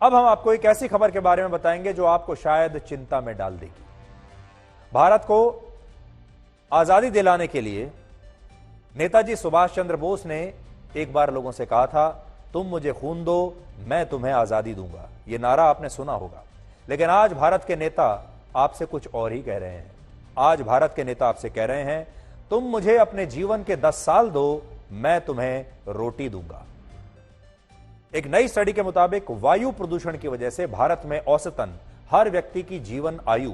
अब हम आपको एक ऐसी खबर के बारे में बताएंगे जो आपको शायद चिंता में डाल देगी। भारत को आजादी दिलाने के लिए नेताजी सुभाष चंद्र बोस ने एक बार लोगों से कहा था, तुम मुझे खून दो, मैं तुम्हें आजादी दूंगा। यह नारा आपने सुना होगा। लेकिन आज भारत के नेता आपसे कुछ और ही कह रहे हैं। आज भारत के नेता आपसे कह रहे हैं, तुम मुझे अपने जीवन के 10 साल दो, मैं तुम्हें रोटी दूंगा। एक नई स्टडी के मुताबिक वायु प्रदूषण की वजह से भारत में औसतन हर व्यक्ति की जीवन आयु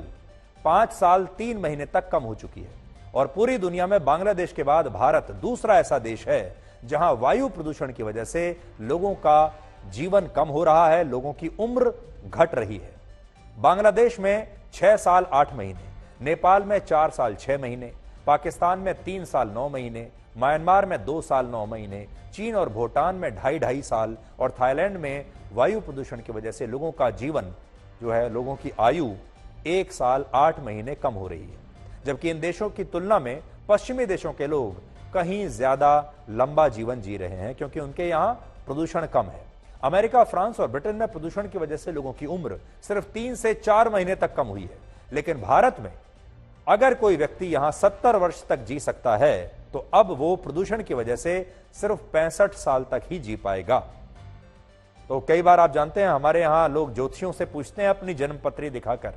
5 साल 3 महीने तक कम हो चुकी है और पूरी दुनिया में बांग्लादेश के बाद भारत दूसरा ऐसा देश है जहां वायु प्रदूषण की वजह से लोगों का जीवन कम हो रहा है, लोगों की उम्र घट रही है। बांग्लादेश में 6 साल 8 महीने, नेपाल में 4 साल 6 महीने, पाकिस्तान में 3 साल 9 महीने, म्यांमार में 2 साल 9 महीने, चीन और भूटान में 2.5 साल और थाईलैंड में वायु प्रदूषण की वजह से लोगों का जीवन जो है, लोगों की आयु 1 साल 8 महीने कम हो रही है। जबकि इन देशों की तुलना में पश्चिमी देशों के लोग कहीं ज्यादा लंबा जीवन जी रहे हैं क्योंकि उनके यहां प्रदूषण कम है। अमेरिका, फ्रांस और ब्रिटेन में प्रदूषण की वजह से लोगों की उम्र सिर्फ 3 से 4 महीने तक कम हुई है। लेकिन भारत में अगर कोई व्यक्ति यहां 70 वर्ष तक जी सकता है तो अब वो प्रदूषण की वजह से सिर्फ 65 साल तक ही जी पाएगा। तो कई बार आप जानते हैं, हमारे यहां लोग ज्योतिषियों से पूछते हैं अपनी जन्मपत्री दिखाकर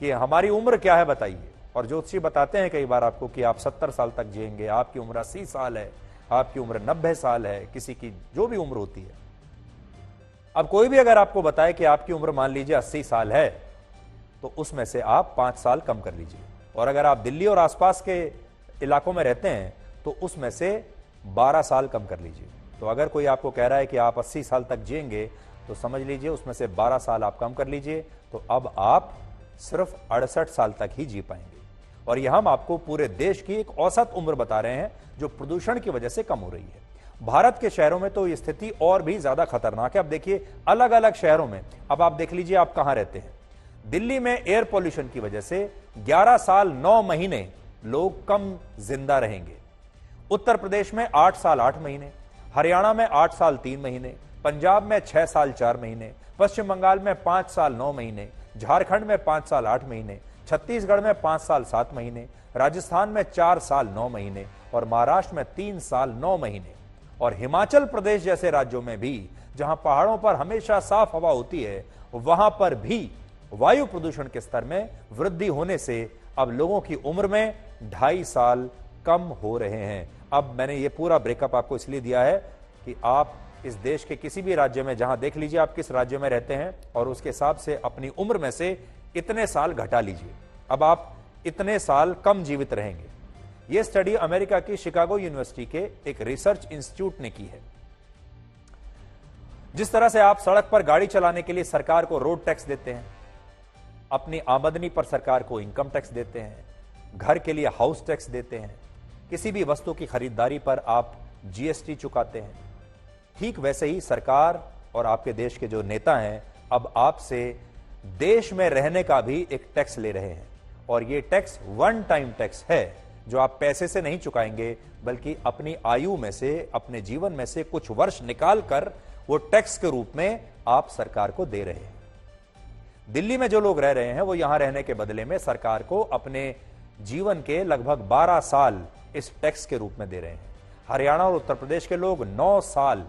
कि हमारी उम्र क्या है बताइए, और ज्योतिषी बताते हैं कई बार आपको कि आप 70 साल तक जिएंगे, आपकी उम्र 80 साल है, आपकी उम्र 90 साल है, किसी की जो भी उम्र होती है। अब कोई भी अगर आपको बताए कि आपकी उम्र मान लीजिए 80 साल है तो उसमें से आप 5 साल कम कर लीजिए, और अगर आप दिल्ली और आसपास के इलाकों में रहते हैं तो उसमें से 12 साल कम कर लीजिए। तो अगर कोई आपको कह रहा है कि आप 80 साल तक जिएंगे तो समझ लीजिए उसमें से 12 साल आप कम कर लीजिए, तो अब आप सिर्फ 68 साल तक ही जी पाएंगे। और यह हम आपको पूरे देश की एक औसत उम्र बता रहे हैं जो प्रदूषण की वजह से कम हो रही है। भारत के शहरों में तो ये स्थिति और भी ज्यादा खतरनाक है। अब देखिए अलग अलग शहरों में, अब आप देख लीजिए आप कहां रहते हैं। दिल्ली में एयर पॉल्यूशन की वजह से 11 साल 9 महीने लोग कम जिंदा रहेंगे। उत्तर प्रदेश में 8 साल 8 महीने, हरियाणा में 8 साल 3 महीने, पंजाब में 6 साल 4 महीने, पश्चिम बंगाल में 5 साल 9 महीने, झारखंड में 5 साल 8 महीने, छत्तीसगढ़ में 5 साल 7 महीने, राजस्थान में 4 साल 9 महीने और महाराष्ट्र में 3 साल 9 महीने। और हिमाचल प्रदेश जैसे राज्यों में भी जहां पहाड़ों पर हमेशा साफ हवा होती है, वहां पर भी वायु प्रदूषण के स्तर में वृद्धि होने से अब लोगों की उम्र में 2.5 साल कम हो रहे हैं। अब मैंने ये पूरा ब्रेकअप आपको इसलिए दिया है कि आप इस देश के किसी भी राज्य में जहां देख लीजिए आप किस राज्य में रहते हैं और उसके हिसाब से अपनी उम्र में से इतने साल घटा लीजिए। अब आप इतने साल कम जीवित रहेंगे। यह स्टडी अमेरिका की शिकागो यूनिवर्सिटी के एक रिसर्च इंस्टीट्यूट ने की है। जिस तरह से आप सड़क पर गाड़ी चलाने के लिए सरकार को रोड टैक्स देते हैं, अपनी आमदनी पर सरकार को इनकम टैक्स देते हैं, घर के लिए हाउस टैक्स देते हैं, किसी भी वस्तु की खरीदारी पर आप जीएसटी चुकाते हैं, ठीक वैसे ही सरकार और आपके देश के जो नेता हैं अब आपसे देश में रहने का भी एक टैक्स ले रहे हैं। और ये टैक्स वन टाइम टैक्स है जो आप पैसे से नहीं चुकाएंगे बल्कि अपनी आयु में से, अपने जीवन में से कुछ वर्ष निकाल कर वो टैक्स के रूप में आप सरकार को दे रहे हैं। दिल्ली में जो लोग रह रहे हैं वो यहां रहने के बदले में सरकार को अपने जीवन के लगभग 12 साल इस टैक्स के रूप में दे रहे हैं। हरियाणा और उत्तर प्रदेश के लोग 9 साल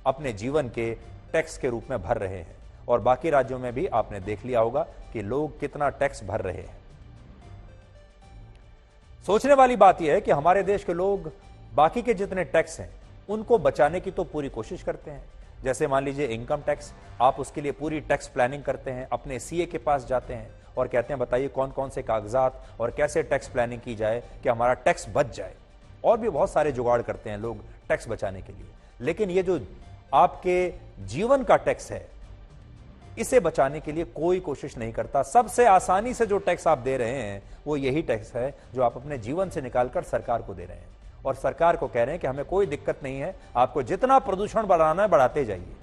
अपने जीवन के टैक्स के रूप में भर रहे हैं। और बाकी राज्यों में भी आपने देख लिया होगा कि लोग कितना टैक्स भर रहे हैं। सोचने वाली बात यह है कि हमारे देश के लोग बाकी के जितने टैक्स हैं उनको बचाने की तो पूरी कोशिश करते हैं। जैसे मान लीजिए इनकम टैक्स, आप उसके लिए पूरी टैक्स प्लानिंग करते हैं, अपने सीए के पास जाते हैं और कहते हैं बताइए कौन कौन से कागजात और कैसे टैक्स प्लानिंग की जाए कि हमारा टैक्स बच जाए। और भी बहुत सारे जुगाड़ करते हैं लोग टैक्स बचाने के लिए। लेकिन ये जो आपके जीवन का टैक्स है इसे बचाने के लिए कोई कोशिश नहीं करता। सबसे आसानी से जो टैक्स आप दे रहे हैं वो यही टैक्स है जो आप अपने जीवन से निकालकर सरकार को दे रहे हैं और सरकार को कह रहे हैं कि हमें कोई दिक्कत नहीं है, आपको जितना प्रदूषण बढ़ाना है बढ़ाते जाइए।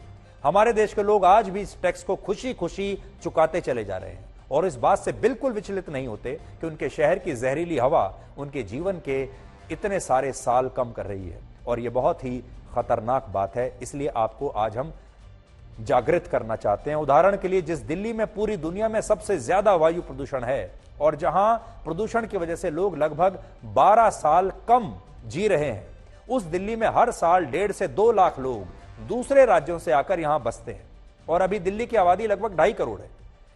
हमारे देश के लोग आज भी इस टैक्स को खुशी खुशी चुकाते चले जा रहे हैं और इस बात से बिल्कुल विचलित नहीं होते कि उनके शहर की जहरीली हवा उनके जीवन के इतने सारे साल कम कर रही है। और यह बहुत ही खतरनाक बात है। इसलिए आपको आज हम जागृत करना चाहते हैं। उदाहरण के लिए, जिस दिल्ली में पूरी दुनिया में सबसे ज्यादा वायु प्रदूषण है और जहां प्रदूषण की वजह से लोग लगभग 12 साल कम जी रहे हैं, उस दिल्ली में हर साल 1.5 से 2 लाख लोग दूसरे राज्यों से आकर यहां बसते हैं और अभी दिल्ली की आबादी लगभग 2.5 करोड़ है।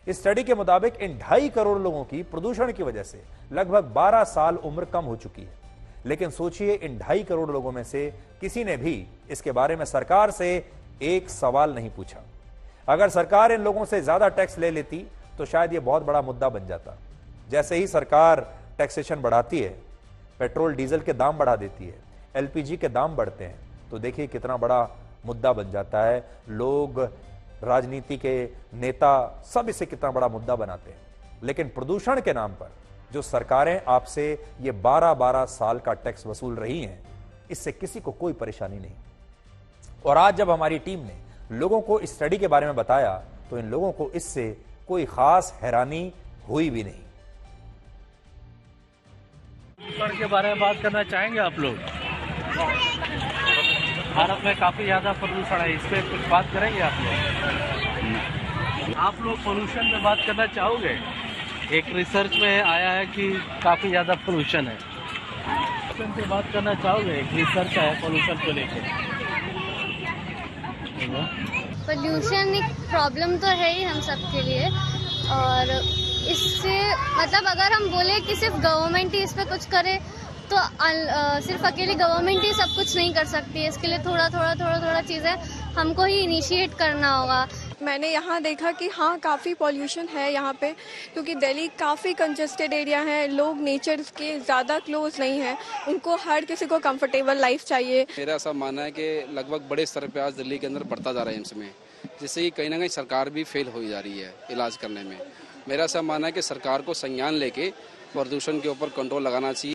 इस स्टडी के मुताबिक इन 2.5 करोड़ लोगों की प्रदूषण की वजह से लगभग 12 साल उम्र कम हो चुकी है। लेकिन सोचिए, इन 2.5 करोड़ लोगों में से किसी ने भी इसके बारे में सरकार से एक सवाल नहीं पूछा। अगर सरकार इन लोगों से ज्यादा टैक्स ले लेती तो शायद यह बहुत बड़ा मुद्दा बन जाता। जैसे ही सरकार टैक्सेशन बढ़ाती है, पेट्रोल डीजल के दाम बढ़ा देती है, एलपीजी के दाम बढ़ते हैं, तो देखिए कितना बड़ा मुद्दा बन जाता है। लोग, राजनीति के नेता सब इसे कितना बड़ा मुद्दा बनाते हैं। लेकिन प्रदूषण के नाम पर जो सरकारें आपसे ये 12-12 साल का टैक्स वसूल रही हैं, इससे किसी को कोई परेशानी नहीं। और आज जब हमारी टीम ने लोगों को इस स्टडी के बारे में बताया तो इन लोगों को इससे कोई खास हैरानी हुई भी नहीं। प्रदूषण के बारे में बात करना चाहेंगे आप लोग? भारत में काफी ज्यादा प्रदूषण है, इस पे कुछ बात करेंगे आप लोग? आप लोग पोल्यूशन पे बात करना चाहोगे? एक रिसर्च में आया है कि काफी ज्यादा पोल्यूशन है, पोल्यूशन पे बात करना चाहोगे? एक रिसर्च है पोल्यूशन को लेकर। पोल्यूशन एक प्रॉब्लम तो है ही हम सब के लिए, और इससे मतलब अगर हम बोले कि सिर्फ गवर्नमेंट ही इस पे कुछ करे तो सिर्फ अकेली गवर्नमेंट ही सब कुछ नहीं कर सकती है। इसके लिए थोड़ा चीज़ें हमको ही इनिशिएट करना होगा। मैंने यहाँ देखा कि हाँ, काफ़ी पॉल्यूशन है यहाँ पे, क्योंकि दिल्ली काफ़ी कंजेस्टेड एरिया है, लोग नेचर के ज़्यादा क्लोज नहीं है, उनको हर किसी को कंफर्टेबल लाइफ चाहिए। मेरा ऐसा मानना है कि लगभग बड़े स्तर पे आज दिल्ली के अंदर बढ़ता जा रहा है एम्स में, जिससे कि कहीं ना कहीं सरकार भी फेल हो जा रही है इलाज करने में। मेरा ऐसा मानना है कि सरकार को संज्ञान लेके प्रदूषण के ऊपर कंट्रोल लगाना चाहिए।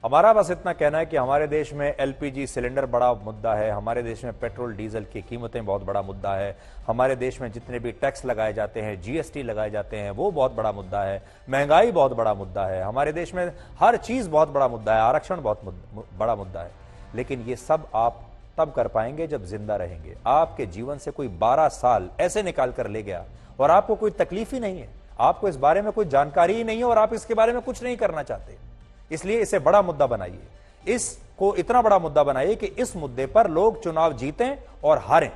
हमारा बस इतना कहना है कि हमारे देश में एलपीजी सिलेंडर बड़ा मुद्दा है, हमारे देश में पेट्रोल डीजल की कीमतें बहुत बड़ा मुद्दा है, हमारे देश में जितने भी टैक्स लगाए जाते हैं, जीएसटी लगाए जाते हैं, वो बहुत बड़ा मुद्दा है, महंगाई बहुत बड़ा मुद्दा है, हमारे देश में हर चीज बहुत बड़ा मुद्दा है, आरक्षण बहुत बड़ा मुद्दा है। लेकिन ये सब आप तब कर पाएंगे जब जिंदा रहेंगे। आपके जीवन से कोई 12 साल ऐसे निकाल कर ले गया और आपको कोई तकलीफ ही नहीं है, आपको इस बारे में कोई जानकारी ही नहीं है और आप इसके बारे में कुछ नहीं करना चाहते। इसलिए इसे बड़ा मुद्दा बनाइए, इसको इतना बड़ा मुद्दा बनाइए कि इस मुद्दे पर लोग चुनाव जीतें और हारें।